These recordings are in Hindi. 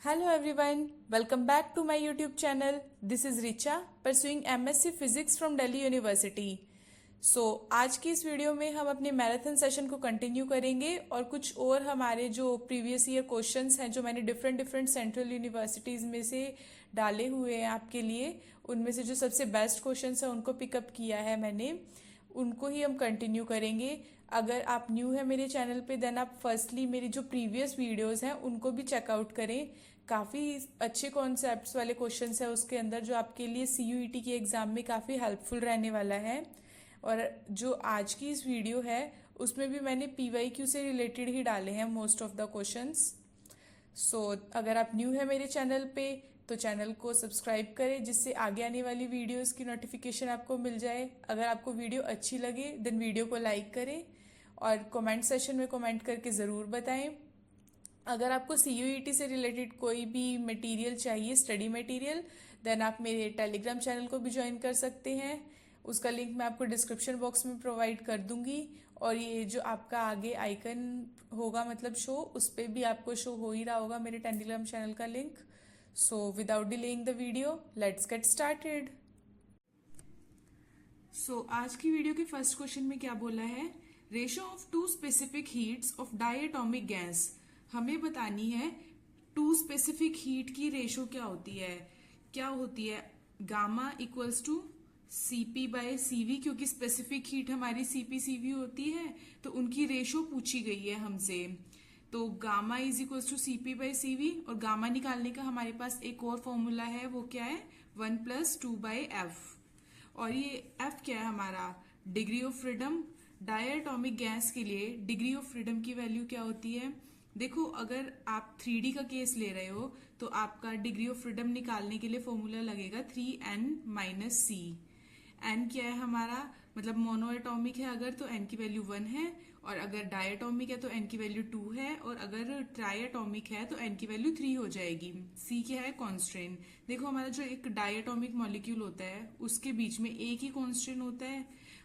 Hello everyone, welcome back to my YouTube channel. This is Richa pursuing MSc Physics from Delhi University. आज की इस वीडियो में हम अपने मैराथन सेशन को कंटिन्यू करेंगे और कुछ और हमारे जो प्रीवियस ईयर क्वेश्चंस हैं जो मैंने डिफरेंट डिफरेंट सेंट्रल यूनिवर्सिटीज़ में से डाले हुए हैं आपके लिए, उनमें से जो सबसे बेस्ट क्वेश्चंस हैं उनको पिकअप किया है मैंने, उनको ही हम कंटिन्यू करेंगे। अगर आप न्यू है मेरे चैनल पे देन आप फर्स्टली मेरी जो प्रीवियस वीडियोस हैं उनको भी चेकआउट करें। काफ़ी अच्छे कॉन्सेप्ट्स वाले क्वेश्चंस है उसके अंदर जो आपके लिए CUET के एग्ज़ाम में काफ़ी हेल्पफुल रहने वाला है। और जो आज की इस वीडियो है उसमें भी मैंने PYQ से रिलेटेड ही डाले हैं मोस्ट ऑफ द क्वेश्चंस। अगर आप न्यू है मेरे चैनल पे तो चैनल को सब्सक्राइब करें जिससे आगे आने वाली वीडियोस की नोटिफिकेशन आपको मिल जाए। अगर आपको वीडियो अच्छी लगे देन वीडियो को लाइक करें और कमेंट सेशन में कमेंट करके ज़रूर बताएं। अगर आपको CUET से रिलेटेड कोई भी मटेरियल चाहिए, स्टडी मटेरियल, देन आप मेरे टेलीग्राम चैनल को भी ज्वाइन कर सकते हैं। उसका लिंक मैं आपको डिस्क्रिप्शन बॉक्स में प्रोवाइड कर दूंगी और ये जो आपका आगे आइकन होगा मतलब शो, उस पर भी आपको शो हो ही रहा होगा मेरे टेलीग्राम चैनल का link. Without delaying the video let's get started. आज की वीडियो के फर्स्ट क्वेश्चन में क्या बोला है, ratio of two specific heats of diatomic gas. हमें बतानी है टू स्पेसिफिक हीट की रेशो क्या होती है। गामा इक्वल्स टू CP/CV, क्योंकि स्पेसिफिक हीट हमारी CP/CV होती है तो उनकी रेशो पूछी गई है हमसे। तो gamma is equals to CP/CV और गामा निकालने का हमारे पास एक और फॉर्मूला है, वो क्या है 1+2/F। और ये F क्या है हमारा, degree of freedom. Diatomic gas के लिए डिग्री ऑफ फ्रीडम की वैल्यू क्या होती है, देखो अगर आप 3D का केस ले रहे हो तो आपका डिग्री ऑफ फ्रीडम निकालने के लिए फॉर्मूला लगेगा 3n-c। n क्या है हमारा, मतलब मोनो एटॉमिक है अगर तो n की वैल्यू 1 है, और अगर डायटोमिक है तो n की वैल्यू 2 है, और अगर ट्राइएटॉमिक है तो n की वैल्यू 3 हो जाएगी। c क्या है, कॉन्स्टेंट। देखो हमारा जो एक डायटोमिक मॉलिक्यूल होता है उसके बीच में एक ही कॉन्स्टेंट होता है,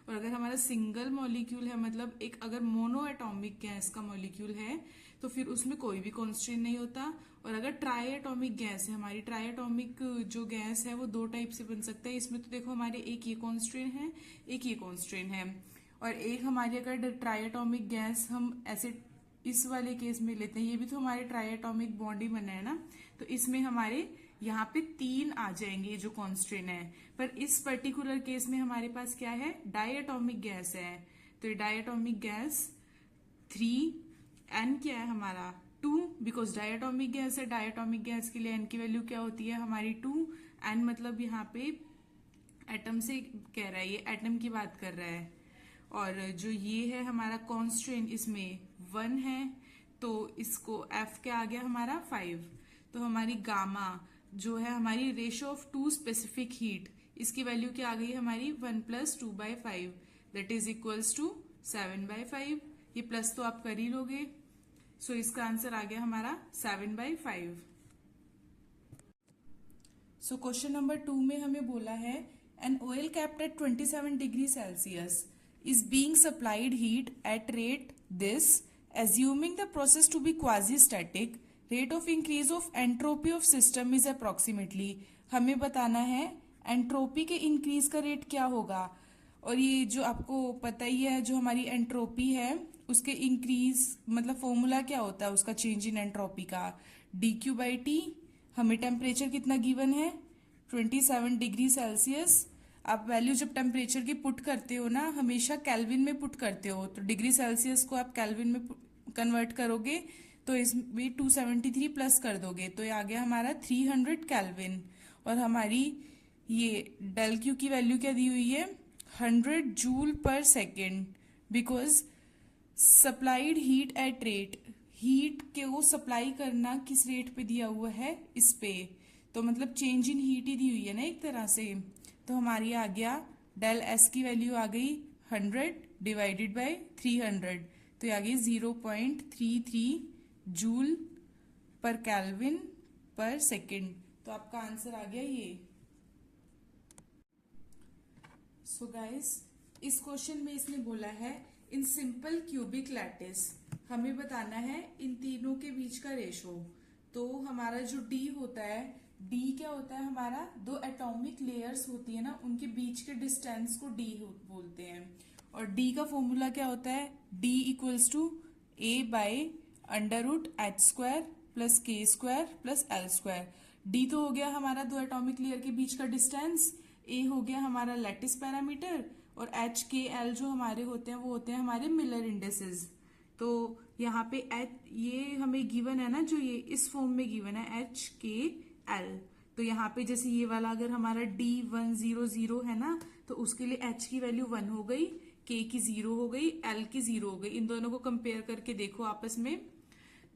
और अगर हमारा सिंगल मॉलिक्यूल है मतलब एक अगर मोनो एटॉमिक गैस का मॉलिक्यूल है तो फिर उसमें कोई भी कॉन्स्टेंट नहीं होता। और अगर ट्राई एटॉमिक गैस है, हमारी ट्राई एटॉमिक जो गैस है वो दो टाइप से बन सकता है। इसमें तो देखो हमारे एक ये कॉन्स्टेंट है, एक ये कॉन्स्टेंट है, और एक हमारी अगर ट्राई एटॉमिक गैस हम ऐसे इस वाले केस में लेते हैं, ये भी तो हमारे ट्राई एटॉमिक बॉन्ड ही बना है ना, तो इसमें हमारे यहाँ पे 3 आ जाएंगे जो कॉन्स्टेंट है। पर इस पर्टिकुलर केस में हमारे पास क्या है, डायटोमिक गैस है, तो ये डायटोमिक गैस 3, n क्या है हमारा 2, बिकॉज डायटोमिक गैस है। डायटोमिक गैस के लिए n की वैल्यू क्या होती है हमारी 2। n मतलब यहाँ पे एटम से कह रहा है, ये एटम की बात कर रहा है। और जो ये है हमारा कॉन्स्टेंट इसमें 1 है, तो इसको F क्या आ गया हमारा 5। तो हमारी गामा जो है हमारी ratio of two specific heat, इसकी वैल्यू क्या आ गई हमारी 1+2/5 दैट इज इक्वल्स टू 7/5। ये प्लस तो आप कर ही लोगे, इसका आंसर आ गया हमारा 7/5। क्वेश्चन नंबर 2 में हमें बोला है an oil capped at 27 degree Celsius is being supplied heat at rate this, assuming the process to be quasi-static, rate of increase of entropy of system is approximately। हमें बताना है एंट्रोपी के इंक्रीज का रेट क्या होगा। और ये जो आपको पता ही है जो हमारी एंट्रोपी है उसके इंक्रीज मतलब फॉर्मूला क्या होता है उसका, चेंज इन एंट्रोपी का dQ/T। हमें टेम्परेचर कितना गिवन है 27 डिग्री सेल्सियस। आप वैल्यू जब टेम्परेचर की पुट करते हो ना हमेशा केल्विन में पुट करते हो, तो डिग्री सेल्सियस को आप केल्विन में कन्वर्ट करोगे तो इसमें 273 प्लस कर दोगे तो ये आ गया हमारा 300 केल्विन। और हमारी ये डेल क्यू की वैल्यू क्या दी हुई है 100 जूल पर second, because supplied heat at rate, heat के वो सप्लाई करना किस रेट पे दिया हुआ है इस पे, तो मतलब चेंज इन हीट ही दी हुई है ना एक तरह से। तो हमारी आ गया डेल एस की वैल्यू आ गई 100 डिवाइडेड बाय 300, तो ये आ गई 0.33 जूल पर केल्विन पर सेकेंड। तो आपका आंसर आ गया ये। गाइस इस क्वेश्चन में इसने बोला है इन सिंपल क्यूबिक लैटिस, हमें बताना है इन तीनों के बीच का रेशो। तो हमारा जो डी होता है, डी क्या होता है हमारा, दो एटॉमिक लेयर्स होती है ना, उनके बीच के डिस्टेंस को डी बोलते हैं। और डी का फॉर्मूला क्या होता है, D equals to A by under root H square plus K square plus L square. D तो हो गया हमारा दो एटॉमिक लेयर के बीच का डिस्टेंस, ए हो गया हमारा लैटिस पैरामीटर, और एच के एल जो हमारे होते हैं वो होते हैं हमारे मिलर इंडेसेस। तो यहाँ पे एच ये हमें गिवन है ना, जो ये इस फॉर्म में गिवन है एच के एल, तो यहाँ पे जैसे ये वाला अगर हमारा D100 है ना, तो उसके लिए एच की वैल्यू 1 हो गई, के की 0 हो गई, एल की 0 हो गई। इन दोनों को कंपेयर करके देखो आपस में,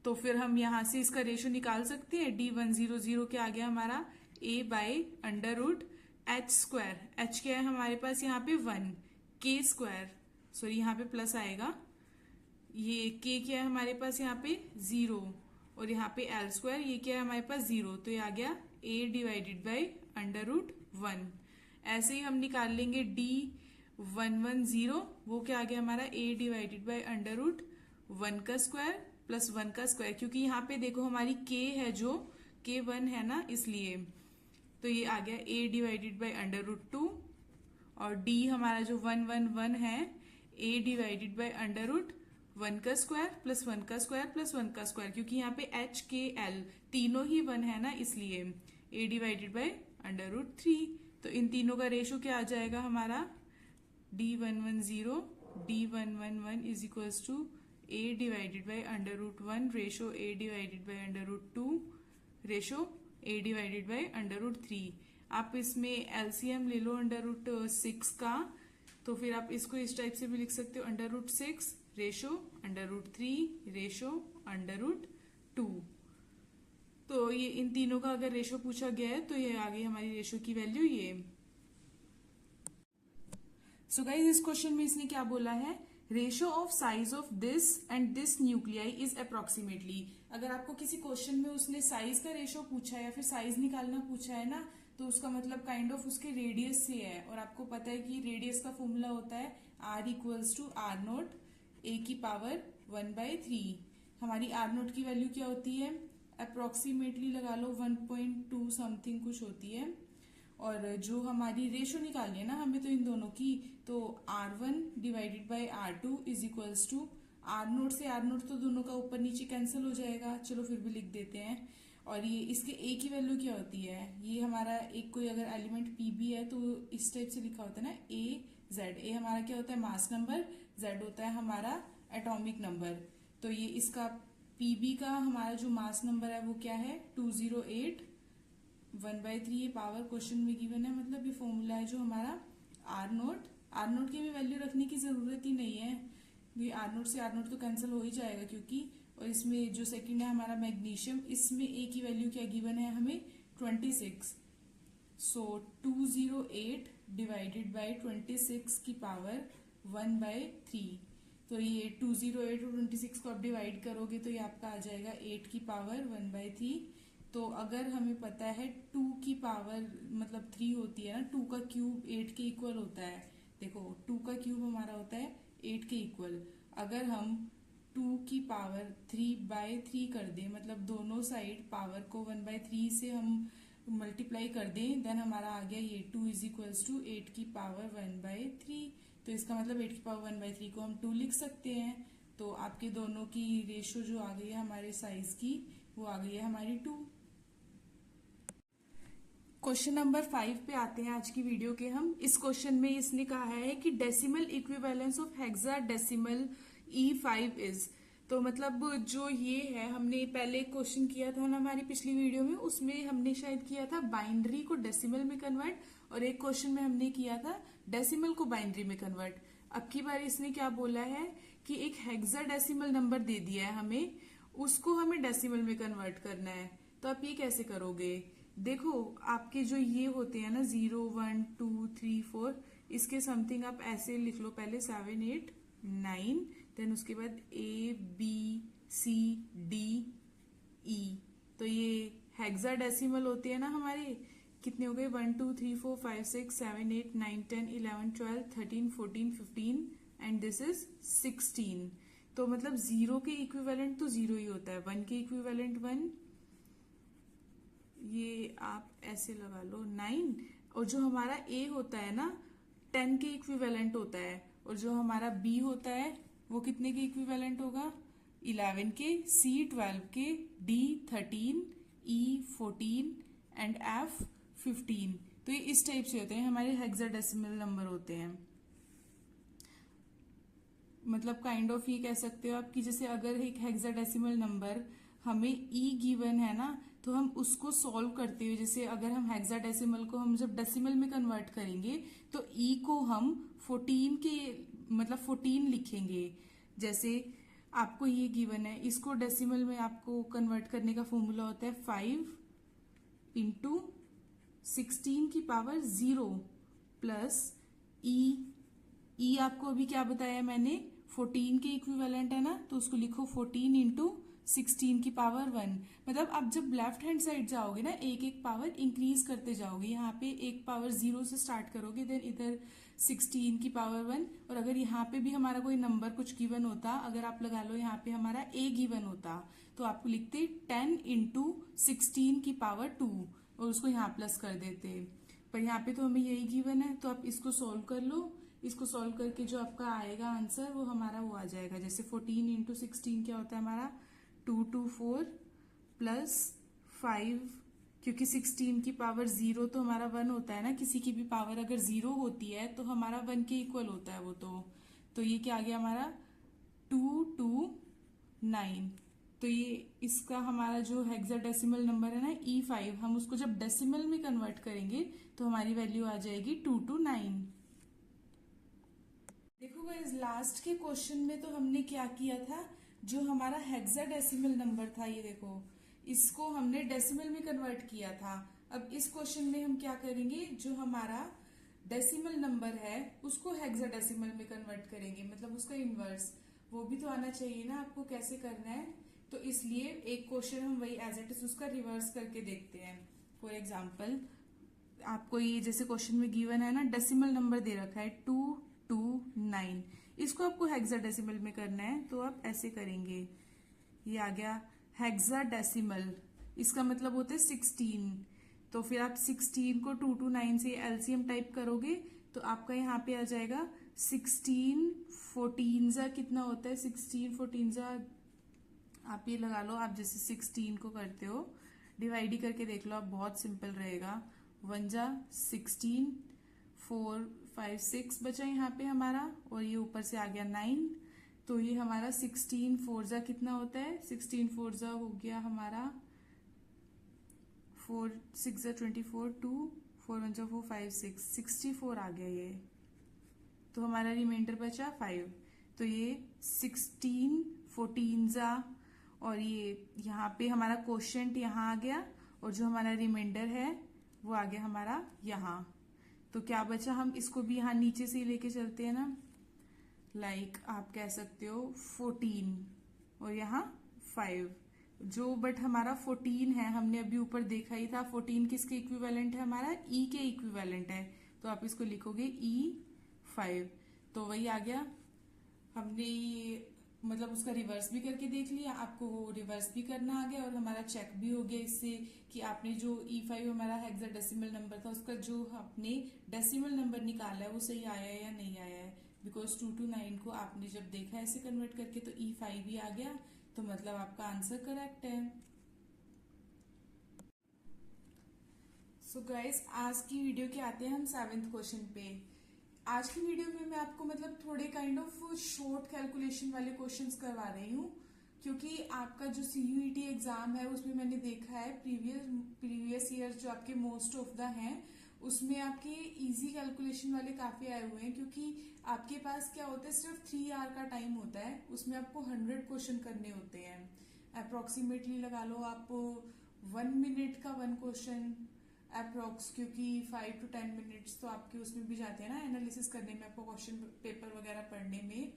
तो फिर हम यहाँ से इसका रेशो निकाल सकते हैं। D100 क्या आ गया हमारा, a by under root H square, H क्या है हमारे पास यहाँ पे 1, के स्क्वायर, सॉरी यहाँ पे प्लस आएगा, ये के क्या है हमारे पास यहाँ पे 0, और यहाँ पे एल स्क्वायर ये क्या है हमारे पास 0, तो ये आ गया a divided by under root 1। ऐसे ही हम निकाल लेंगे D110, वो क्या आ गया हमारा a divided by under root 1 का स्क्वायर प्लस 1 का स्क्वायर, क्योंकि यहाँ पे देखो हमारी k है जो k 1 है ना, इसलिए तो ये आ गया a divided by under root 2, और d हमारा जो 111 है a divided by under root 1 का स्क्वायर प्लस 1 का स्क्वायर प्लस 1 का स्क्वायर, क्योंकि यहाँ पे h k l तीनों ही 1 है ना, इसलिए a divided by under root 3। तो इन तीनों का रेशो क्या आ जाएगा हमारा, D111 is equals to a divided by under root 1 ratio a divided by under root 2 ratio a divided by under root 3। आप इसमें एलसीएम ले लो अंडर रूट 6 का, तो फिर आप इसको इस टाइप से भी लिख सकते हो, under root 6 ratio under root 3 ratio under root 2। तो ये इन तीनों का अगर रेशो पूछा गया है तो ये आ गई हमारी रेशो की वैल्यू ये। सो गाइस इस क्वेश्चन में इसने क्या बोला है, ratio of size of this and this nuclei is approximately. अगर आपको किसी क्वेश्चन में उसने साइज का रेशो पूछा है या फिर साइज निकालना पूछा है ना, तो उसका मतलब काइंड ऑफ उसके रेडियस से है, और आपको पता है कि रेडियस का फॉर्मूला होता है r equals to R naught a की पावर 1/3। हमारी r नोट की वैल्यू क्या होती है, अप्रोक्सीमेटली लगा लो 1.2 समथिंग कुछ होती है, और जो हमारी रेशो निकालनी है ना हमें तो इन दोनों की, तो R1 divided by R2 is equals to R naught से आर नोट, तो दोनों का ऊपर नीचे कैंसिल हो जाएगा, चलो फिर भी लिख देते हैं। और ये इसके a की वैल्यू क्या होती है, ये हमारा एक कोई अगर एलिमेंट pb है तो इस टाइप से लिखा होता है ना, a हमारा क्या होता है मास नंबर, z होता है हमारा एटॉमिक नंबर। तो ये इसका pb का हमारा जो मास नंबर है वो क्या है 208 1/3, ये पावर क्वेश्चन में गिवन है, मतलब ये फॉर्मूला है जो हमारा आर नोट की भी वैल्यू रखने की जरूरत ही नहीं है, ये आर नोट से आर नोट तो कैंसिल हो ही जाएगा क्योंकि। और इसमें जो सेकंड है हमारा मैग्नीशियम, इसमें ए की वैल्यू क्या गिवन है हमें 26, सो 208 डिवाइडेड बाय 26 की पावर 1/3। तो ये 208 और 26 को आप डिवाइड करोगे तो ये आपका आ जाएगा 8 की पावर 1/3। तो अगर हमें पता है 2 की पावर मतलब 3 होती है ना, 2 का क्यूब 8 के इक्वल होता है, देखो 2 का क्यूब हमारा होता है 8 के इक्वल। अगर हम 2 की पावर 3/3 कर दें, मतलब दोनों साइड पावर को 1/3 से हम मल्टीप्लाई कर दें, देन हमारा आ गया ये 2 इज इक्वल्स टू 8 की पावर 1/3। तो इसका मतलब 8 की पावर 1/3 को हम 2 लिख सकते हैं। तो आपके दोनों की रेशो जो आ गई है हमारे साइज की, वो आ गई है हमारी 2। क्वेश्चन नंबर 5 पे आते हैं आज की वीडियो के हम। इस क्वेश्चन में इसने कहा है कि decimal equivalence of hexadecimal E5 is. तो मतलब जो ये है, हमने पहले क्वेश्चन किया था ना हमारी पिछली वीडियो में, उसमें हमने शायद किया था बाइनरी को डेसिमल में कन्वर्ट, और एक क्वेश्चन में हमने किया था डेसिमल को बाइनरी में कन्वर्ट। अब की बार इसने क्या बोला है कि एक हेक्साडेसिमल नंबर दे दिया है हमें, उसको हमें डेसिमल में कन्वर्ट करना है। तो आप ये कैसे करोगे, देखो आपके जो ये होते हैं ना 0 1 2 3 4, इसके समथिंग आप ऐसे लिख लो, पहले 7 8 9, देन उसके बाद ABCDE। तो ये हेक्साडेसिमल होते हैं ना हमारे, कितने हो गए 1 2 3 4 5 6 7 8 9 10 11 12 13 14 15 एंड दिस इज 16। तो मतलब 0 के इक्विवेलेंट तो 0 ही होता है, 1 के इक्विवेलेंट 1, ये आप ऐसे लगा लो 9, और जो हमारा ए होता है ना 10 के इक्विवेलेंट होता है, और जो हमारा बी होता है वो कितने के इक्विवेलेंट होगा? 11 के, सी 12 के, डी 13, ई 14 एंड एफ 15। तो ये इस टाइप से होते हैं, हमारे हेक्साडेसिमल नंबर होते हैं। मतलब काइंड ऑफ ये कह सकते हो आप कि जैसे अगर एक हेक्साडेसिमल नंबर हमें ई गिवन है ना, तो हम उसको सॉल्व करते हुए, जैसे अगर हम हेक्साडेसिमल को हम जब डेसिमल में कन्वर्ट करेंगे तो ई को हम 14 के मतलब 14 लिखेंगे। जैसे आपको ये गिवन है, इसको डेसिमल में आपको कन्वर्ट करने का फॉर्मूला होता है 5 इंटू 16 की पावर 0 प्लस ई आपको अभी क्या बताया मैंने, 14 के इक्विवेलेंट है ना, तो उसको लिखो 14 इंटू 16 की पावर 1। मतलब आप जब लेफ्ट हैंड साइड जाओगे ना, एक एक पावर इंक्रीज करते जाओगे। यहाँ पे एक पावर 0 से स्टार्ट करोगे, देन इधर 16 की पावर 1। और अगर यहाँ पे भी हमारा कोई नंबर कुछ गिवन होता, अगर आप लगा लो यहाँ पे हमारा ए गिवन होता, तो आपको लिखते 10 इंटू 16 की पावर 2 और उसको यहाँ प्लस कर देते। पर यहाँ पे तो हमें यही गिवन है, तो आप इसको सोल्व कर लो। इसको सॉल्व करके जो आपका आएगा आंसर वो हमारा वो आ जाएगा। जैसे 14 इंटू 16 क्या होता है हमारा 224 प्लस 5, क्योंकि 16 की पावर 0 तो हमारा 1 होता है ना, किसी की भी पावर अगर 0 होती है तो हमारा 1 के इक्वल होता है वो। तो ये क्या आ गया हमारा 229। तो ये इसका हमारा जो हेक्साडेसिमल नंबर है ना E5, हम उसको जब डेसिमल में कन्वर्ट करेंगे तो हमारी वैल्यू आ जाएगी 229। देखो गाइस, लास्ट के क्वेश्चन में तो हमने क्या किया था, जो हमारा हेक्साडेसिमल नंबर था ये देखो, इसको हमने डेसिमल में कन्वर्ट किया था। अब इस क्वेश्चन में हम क्या करेंगे, जो हमारा डेसिमल नंबर है उसको हेक्साडेसिमल में कन्वर्ट करेंगे, मतलब उसका इनवर्स। वो भी तो आना चाहिए ना आपको कैसे करना है। तो इसलिए एक क्वेश्चन हम वही एज इट इज उसका रिवर्स करके देखते हैं। फॉर एग्जाम्पल आपको ये जैसे क्वेश्चन में गिवन है ना, डेसिमल नंबर दे रखा है 229, इसको आपको हेक्साडेसिमल में करना है, तो आप ऐसे करेंगे। ये आ गया हेक्साडेसिमल, इसका मतलब होता है 16। तो फिर आप 16 को 229 से एलसीएम टाइप करोगे तो आपका यहाँ पे आ जाएगा 16 14 जा कितना होता है, 16 14 जा आप ये लगा लो, आप जैसे 16 को करते हो डिवाइड ही करके देख लो आप, बहुत सिंपल रहेगा। 1 जा 16, 4 5 6 बचा यहाँ पे हमारा, और ये ऊपर से आ गया 9। तो ये हमारा 16 4 जा कितना होता है, 16 4 जा हो गया हमारा 4 6 जा 24, 2 4 1 जा 4 5 6 64 आ गया ये। तो हमारा रिमाइंडर बचा 5। तो ये 16 14 जा, और ये यहाँ पे हमारा क्वोशिएंट यहाँ आ गया, और जो हमारा रिमाइंडर है वो आ गया हमारा यहाँ। तो क्या बचा, हम इसको भी यहाँ नीचे से ही लेके चलते हैं ना, लाइक आप कह सकते हो 14 और यहाँ 5, जो बट हमारा 14 है, हमने अभी ऊपर देखा ही था 14 किसके इक्विवेलेंट है, हमारा ई के इक्विवेलेंट है। तो आप इसको लिखोगे E5। तो वही आ गया, हमने ये मतलब उसका रिवर्स भी करके देख लिया, आपको वो रिवर्स भी करना आ गया, और हमारा चेक भी हो गया इससे कि आपने जो E5 हमारा हेक्साडेसिमल नंबर था उसका जो आपने डेसिमल नंबर निकाला है वो सही आया है या नहीं आया है। बिकॉज 229 को आपने जब देखा ऐसे कन्वर्ट करके तो E5 भी आ गया, तो मतलब आपका आंसर करेक्ट है। सो गाइस, आज की वीडियो के आते हैं हम 7th क्वेश्चन पे। आज की वीडियो में मैं आपको मतलब थोड़े काइंड ऑफ शॉर्ट कैलकुलेशन वाले क्वेश्चंस करवा रही हूँ, क्योंकि आपका जो CUET एग्जाम है उसमें मैंने देखा है प्रीवियस ईयर जो आपके मोस्ट ऑफ द हैं उसमें आपके इजी कैलकुलेशन वाले काफी आए हुए हैं, क्योंकि आपके पास क्या होता है सिर्फ 3 आवर का टाइम होता है, उसमें आपको 100 क्वेश्चन करने होते हैं। अप्रोक्सीमेटली लगा लो आप 1 मिनट का 1 क्वेश्चन अप्रोक्स, क्योंकि 5 to 10 मिनट्स तो आपके उसमें भी जाते हैं ना एनालिसिस करने में, आपको क्वेश्चन पेपर वगैरह पढ़ने में।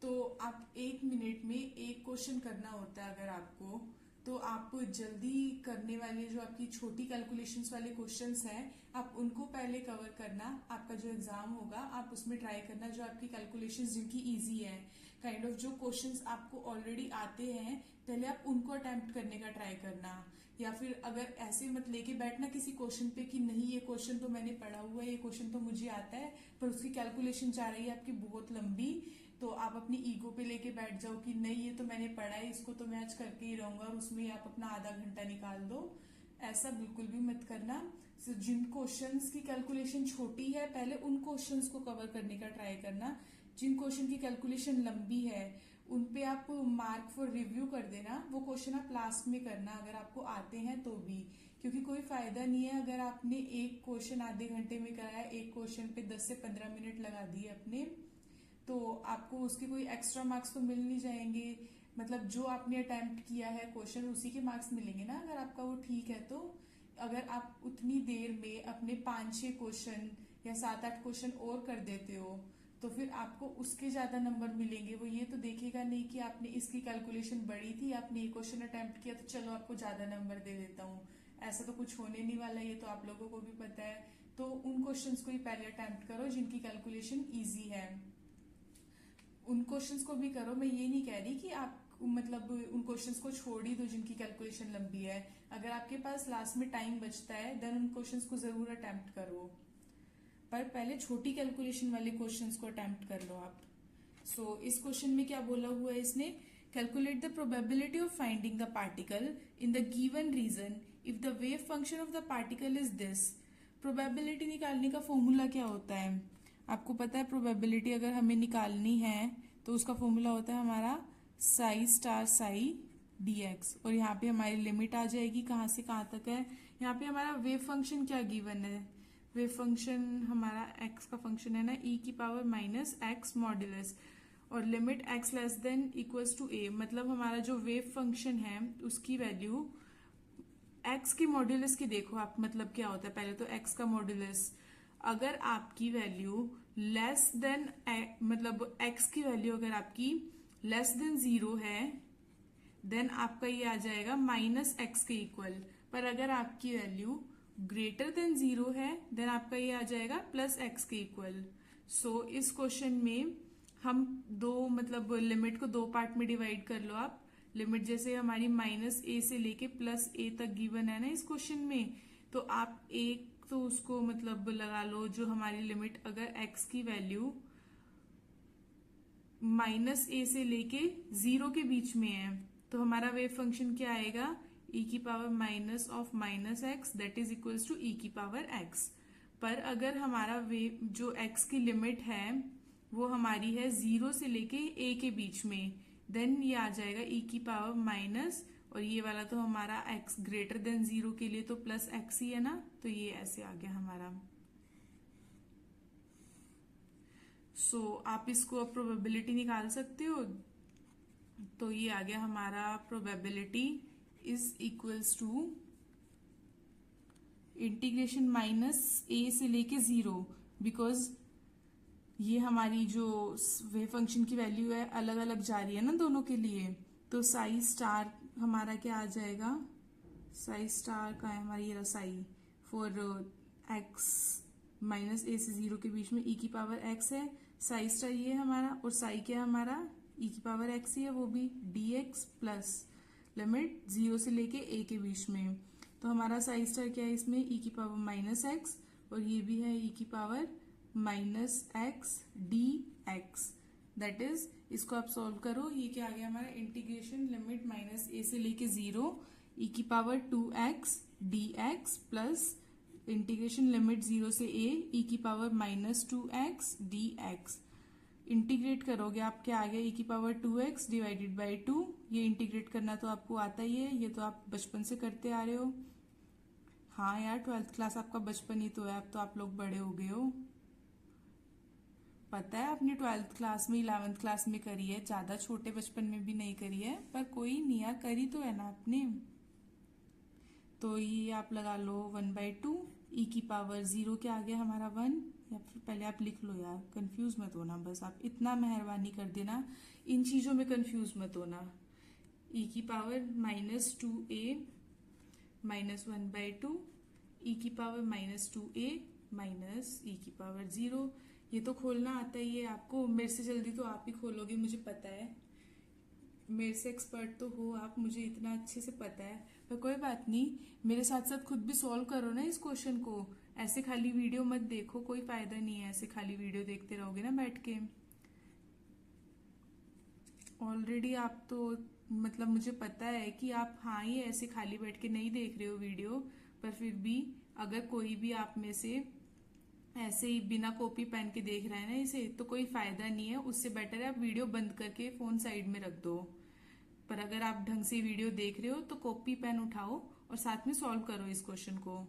तो आप 1 मिनट में एक क्वेश्चन करना होता है अगर आपको, तो आप जल्दी करने वाले जो आपकी छोटी कैलकुलेशंस वाले क्वेश्चंस हैं आप उनको पहले कवर करना। आपका जो एग्जाम होगा आप उसमें ट्राई करना जो आपकी कैलकुलेशंस जिनकी इजी है, काइंड ऑफ जो क्वेश्चंस आपको ऑलरेडी आते हैं पहले आप उनको अटेम्प्ट करने का ट्राई करना, या फिर अगर ऐसे मत लेके बैठना किसी क्वेश्चन पे कि नहीं ये क्वेश्चन तो मैंने पढ़ा हुआ है, ये क्वेश्चन तो मुझे आता है, पर उसकी कैलकुलेशन चाह रही है आपकी बहुत लंबी, तो आप अपनी ईगो पे लेके बैठ जाओ कि नहीं ये तो मैंने पढ़ा है, इसको तो मैं आज करके ही रहूंगा, और उसमें ही आप अपना आधा घंटा निकाल दो। ऐसा बिल्कुल भी मत करना। जिन क्वेश्चंस की कैलकुलेशन छोटी है पहले उन क्वेश्चंस को कवर करने का ट्राई करना। जिन क्वेश्चन की कैलकुलेशन लंबी है उन पे आप मार्क फॉर रिव्यू कर देना, वो क्वेश्चन आप लास्ट में करना अगर आपको आते हैं तो भी, क्योंकि कोई फायदा नहीं है अगर आपने एक क्वेश्चन आधे घंटे में कराया, एक क्वेश्चन पे 10 से 15 मिनट लगा दिए अपने, तो आपको उसके कोई एक्स्ट्रा मार्क्स तो मिल नहीं जाएंगे। मतलब जो आपने अटेम्प्ट किया है क्वेश्चन उसी के मार्क्स मिलेंगे ना अगर आपका वो ठीक है तो। अगर आप उतनी देर में अपने 5-6 क्वेश्चन या 7-8 क्वेश्चन और कर देते हो तो फिर आपको उसके ज्यादा नंबर मिलेंगे। वो ये तो देखेगा नहीं कि आपने इसकी कैलकुलेशन बड़ी थी, आपने ये क्वेश्चन अटेम्प्ट किया तो चलो आपको ज्यादा नंबर दे देता हूँ, ऐसा तो कुछ होने नहीं वाला, ये तो आप लोगों को भी पता है। तो उन क्वेश्चंस को ही पहले अटेम्प्ट करो जिनकी कैलकुलेशन इजी है, उन क्वेश्चंस को भी करो। मैं ये नहीं कह रही कि आप मतलब उन क्वेश्चंस को छोड़ ही दो जिनकी कैलकुलेशन लंबी है। अगर आपके पास लास्ट में टाइम बचता है देन उन क्वेश्चंस को जरूर अटेम्प्ट करो, पर पहले छोटी कैलकुलेशन वाले क्वेश्चंस को अटेम्प्ट कर लो आप। सो इस क्वेश्चन में क्या बोला हुआ है इसने, calculate the probability of finding the particle in the given region if the wave function of the particle is this. Probability निकालने का फॉर्मूला क्या होता है आपको पता है? प्रोबेबिलिटी अगर हमें निकालनी है तो उसका फॉर्मूला होता है हमारा साई स्टार साई dx, और यहाँ पे हमारी लिमिट आ जाएगी कहाँ से कहाँ तक है। यहाँ पे हमारा वेव फंक्शन क्या गिवन है, वेव फंक्शन हमारा x का फंक्शन है ना e⁻⁻x मॉड्यूलस, और limit x less than equals to a, मतलब हमारा जो वेव फंक्शन है उसकी वैल्यू x की मॉड्यूलस की देखो आप, मतलब क्या होता है पहले तो x का मॉड्यूलस, अगर आपकी वैल्यू लेस देन मतलब x की वैल्यू अगर आपकी लेस देन 0 है देन आपका ये आ जाएगा -x के इक्वल, पर अगर आपकी वैल्यू ग्रेटर देन 0 है देन आपका ये आ जाएगा +x के इक्वल। सो इस क्वेश्चन में हम दो मतलब लिमिट को दो पार्ट में डिवाइड कर लो आप। लिमिट जैसे हमारी -a से लेके +a तक गिवन है ना इस क्वेश्चन में, तो आप एक तो उसको मतलब लगा लो जो हमारी लिमिट अगर x की वैल्यू -a से लेके 0 के बीच में है तो हमारा वेव फंक्शन क्या आएगा e⁻⁻x that is equals to e⁻x। पर अगर हमारा वेव जो x की लिमिट है वो हमारी है 0 से लेके a के बीच में, देन ये आ जाएगा e⁻⁻, और ये वाला तो हमारा x ग्रेटर देन 0 के लिए तो +x ही है ना, तो ये ऐसे आ गया हमारा। सो आप इसको प्रोबेबिलिटी निकाल सकते हो, तो ये आ गया हमारा probability is equals to integration -a से लेके 0, बिकॉज ये हमारी जो वेव फंक्शन की वैल्यू है अलग अलग जा रही है ना दोनों के लिए, तो साई स्टार हमारा क्या आ जाएगा, साई स्टार का है हमारी ये साई फॉर x -a से 0 के बीच में e⁻x है, साई स्टार ये हमारा, और साई क्या हमारा e⁻x ही है वो भी dx प्लस लिमिट 0 से लेके a के बीच में, तो हमारा साई स्टार क्या है इसमें e⁻⁻x, और ये भी है e⁻⁻x dx, दैट इज इसको आप सॉल्व करो, ये क्या आ गया हमारा इंटीग्रेशन लिमिट -a से लेके 0 e⁻2x dx plus integration limit 0 से a e⁻−2x dx। इंटीग्रेट करोगे आप क्या आ गया e⁻2x डिवाइडेड बाई 2, ये इंटीग्रेट करना तो आपको आता ही है, ये तो आप बचपन से करते आ रहे हो। हाँ यार 12th क्लास आपका बचपन ही तो है, अब तो आप लोग बड़े हो गए हो। पता है अपनी 12th क्लास में 11th क्लास में करी है, ज्यादा छोटे बचपन में भी नहीं करी है, पर कोई नहीं यार करी तो है ना आपने। तो ये आप लगा लो 1/2 e⁻0 क्या आ गया हमारा 1, या फिर पहले आप लिख लो यार, कंफ्यूज मत होना, बस आप इतना मेहरबानी कर देना, इन चीजों में कंफ्यूज मत होना। e⁻−2a -1/2 e⁻−2a - e⁻0, ये तो खोलना आता ही है आपको, मेरे से जल्दी तो आप ही खोलोगे मुझे पता है, मेरे से एक्सपर्ट तो हो आप, मुझे इतना अच्छे से पता है। पर कोई बात नहीं, मेरे साथ साथ खुद भी सॉल्व करो ना इस क्वेश्चन को, ऐसे खाली वीडियो मत देखो, कोई फायदा नहीं है ऐसे खाली वीडियो देखते रहोगे ना बैठ के। ऑलरेडी आप तो मतलब मुझे पता है कि आप हाँ ही ऐसे खाली बैठ के नहीं देख रहे हो वीडियो, पर फिर भी अगर कोई भी आप में से ऐसे ही बिना कॉपी पेन के देख रहा है ना इसे, तो कोई फायदा नहीं है, उससे बेटर है आप वीडियो बंद करके फोन साइड में रख दो। पर अगर आप ढंग से वीडियो देख रहे हो तो कॉपी पेन उठाओ और साथ में सॉल्व करो इस क्वेश्चन को।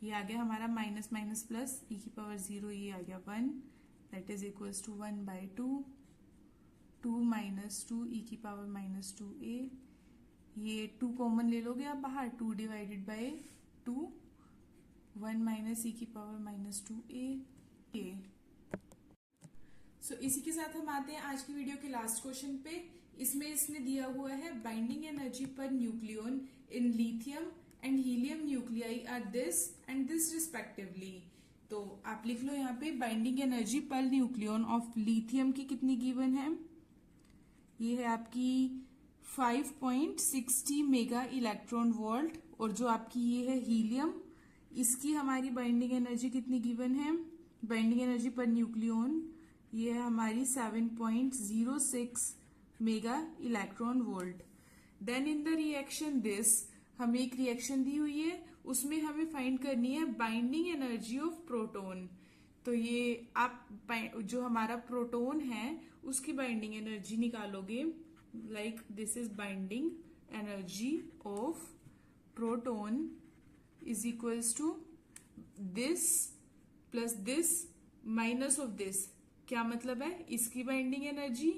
ये आ गया हमारा माइनस माइनस प्लस e⁻0, ये आ गया 1, that is equals to 1/2, 2 - 2 e⁻²a, ये 2 कॉमन ले लोगे आप बाहर, 2 डिवाइडेड बाय 2, 1 - e⁻²a। सो इसी के साथ हम आते हैं आज की वीडियो के लास्ट क्वेश्चन पे। इसमें दिया हुआ है binding energy per nucleon in lithium and helium nuclei are this and this respectively. तो आप लिख लो यहाँ पे binding energy per nucleon of lithium की कितनी गिवन है, ये है आपकी 5.60 मेगा इलेक्ट्रॉन वोल्ट, और जो आपकी ये है हीलियम, इसकी हमारी बाइंडिंग एनर्जी कितनी गिवन है, बाइंडिंग एनर्जी पर न्यूक्लियन ये है हमारी 7.06 mega electron volt. Then in the reaction this, हमें एक रिएक्शन दी हुई है, उसमें हमें फाइंड करनी है बाइंडिंग एनर्जी ऑफ प्रोटॉन। तो ये आप जो हमारा प्रोटॉन है उसकी बाइंडिंग एनर्जी निकालोगे, like this is binding energy of proton is equals to this plus this minus of this. क्या मतलब है, इसकी बाइंडिंग एनर्जी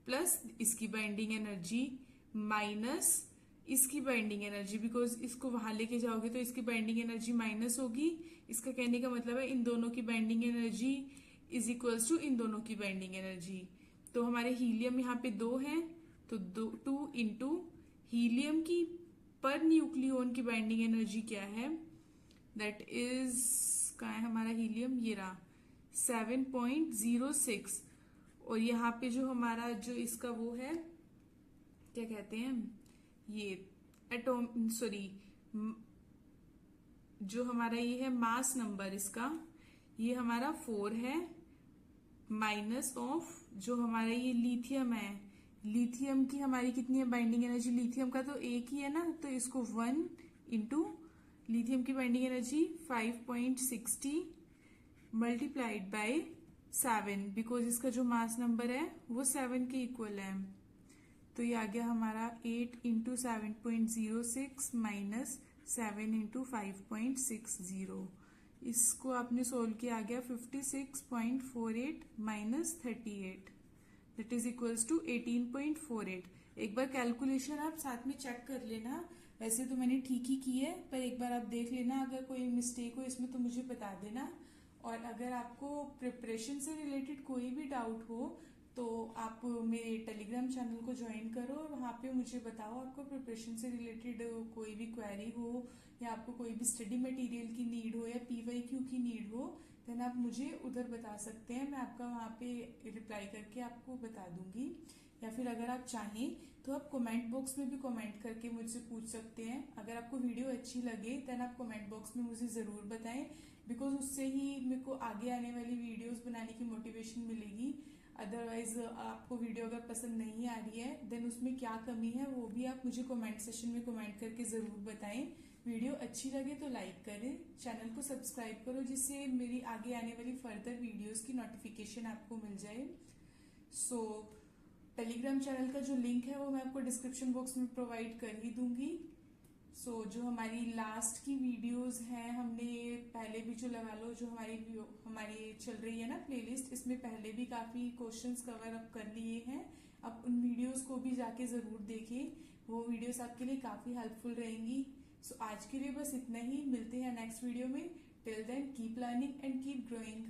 प्लस इसकी बाइंडिंग एनर्जी माइनस इसकी बाइंडिंग एनर्जी, बिकॉज इसको वहां लेके जाओगे तो इसकी बाइंडिंग एनर्जी माइनस होगी। इसका कहने का मतलब है इन दोनों की binding energy is equals to इन दोनों की बाइंडिंग एनर्जी। तो हमारे हीलियम यहाँ पे 2 है, तो 2 इंटू हीलियम की पर न्यूक्लियन की बाइंडिंग एनर्जी क्या है, दैट इज कहाँ है हमारा हीलियम, ये रहा 7.06, और यहाँ पे जो हमारा जो इसका वो है क्या कहते हैं, ये एटॉम सॉरी जो हमारा ये है मास नंबर इसका, ये हमारा 4 है, माइनस ऑफ जो हमारा ये लिथियम है, लिथियम की हमारी कितनी है बाइंडिंग एनर्जी, लिथियम का तो एक ही है ना, तो इसको 1 इंटू लिथियम की binding energy 5.60 multiplied by 7, because इसका जो मास नंबर है वो 7 के इक्वल है। तो ये आ गया हमारा 8 इंटू 7.06 माइनस 7 इंटू 5.60। इसको आपने सोल्व किया, आ गया 56.48 minus 38, that is equals to 18.48। एक बार कैलकुलेशन आप साथ में चेक कर लेना, वैसे तो मैंने ठीक ही की है, पर एक बार आप देख लेना, अगर कोई मिस्टेक हो इसमें तो मुझे बता देना। और अगर आपको प्रिपरेशन से रिलेटेड कोई भी डाउट हो तो आप मेरे टेलीग्राम चैनल को ज्वाइन करो और वहाँ पे मुझे बताओ आपको प्रिपरेशन से रिलेटेड कोई भी क्वेरी हो या आपको कोई भी स्टडी मटेरियल की नीड हो या PYQ की नीड हो, देन आप मुझे उधर बता सकते हैं, मैं आपका वहाँ पे रिप्लाई करके आपको बता दूंगी। या फिर अगर आप चाहें तो आप कमेंट बॉक्स में भी कमेंट करके मुझसे पूछ सकते हैं। अगर आपको वीडियो अच्छी लगे देन आप कमेंट बॉक्स में मुझे ज़रूर बताएं, बिकॉज उससे ही मेरे को आगे आने वाली वीडियोस बनाने की मोटिवेशन मिलेगी। अदरवाइज आपको वीडियो अगर पसंद नहीं आ रही है देन उसमें क्या कमी है वो भी आप मुझे कमेंट सेशन में कमेंट करके ज़रूर बताएं। वीडियो अच्छी लगे तो लाइक करें, चैनल को सब्सक्राइब करो जिससे मेरी आगे आने वाली फर्दर वीडियोस की नोटिफिकेशन आपको मिल जाए। सो टेलीग्राम चैनल का जो लिंक है वो मैं आपको डिस्क्रिप्शन बॉक्स में प्रोवाइड कर ही दूंगी। सो जो हमारी लास्ट की वीडियोस हैं, हमने पहले भी जो लगा लो जो हमारी चल रही है ना प्लेलिस्ट, इसमें पहले भी काफी क्वेश्चंस कवर अप कर लिए हैं। अब उन वीडियोस को भी जाके जरूर देखें, वो वीडियोस आपके लिए काफी हेल्पफुल रहेंगी। सो आज के लिए बस इतना ही, मिलते हैं नेक्स्ट वीडियो में। Till then keep learning and keep growing.